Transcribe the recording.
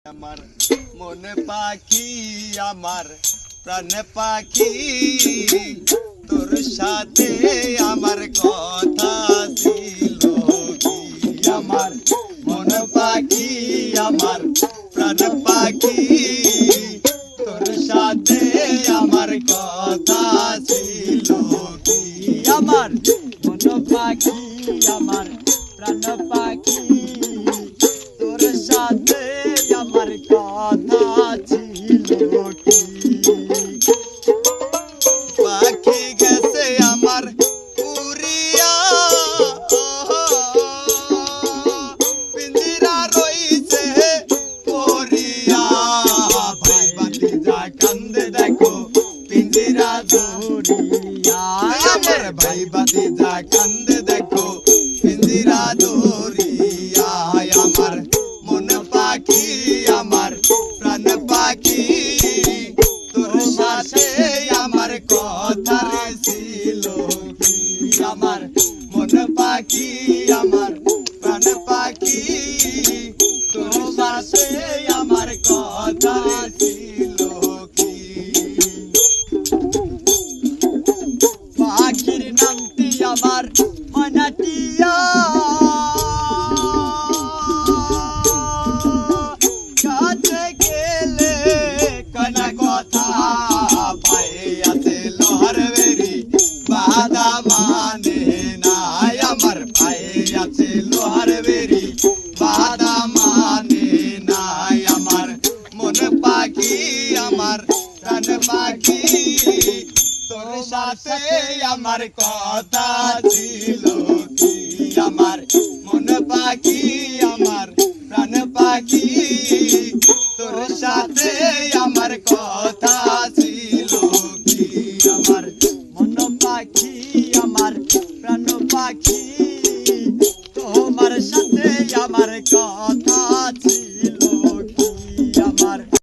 আমার মন পাখি আমার প্রাণ পাখি তোর সাথে আমার কথা ছিল কি আমার মন পাখি আমার প্রাণ পাখি তোর সাথে আমার কথা ছিল কি আমার মন পাখি আমার প্রাণ পাখি তোর সাথে আমার কথা ছিল কি পাখি গেছে আমার উড়িয়া পিঞ্জিরা রইছে পড়িয়া ভাই ভাতিজা কান্দে দেখো পিঞ্জিরা ধরিয়া আমার ভাই ভাতিজা কান্দে দেখো পিঞ্জিরা ধরিয়া আমার মন পাখি আমার প্রাণ পাখি তোর সাথে আমার কথা ছিল কি আমার মন পাখি আমার প্রাণ পাখি তোর সাথে আমার কথা ছিল কি পাখির নামটি আমার মনাটিয়া কাছে গেলে কনা কথা পাইয়াছে লোহার বেরি বাধা মানে নাই আমার পাইয়াছে লোহার বেরি বাধা মানে নাই আমার মন পাখি আমার প্রাণ পাখি তোর সাথে আমার কথা ছিল কি আমার মন পাখি আমার প্রাণ পাখি তোর সাথে আমার কথা ছিল কি আমার মন পাখি আমার প্রাণ পাখি তোমার সাথে আমার কথা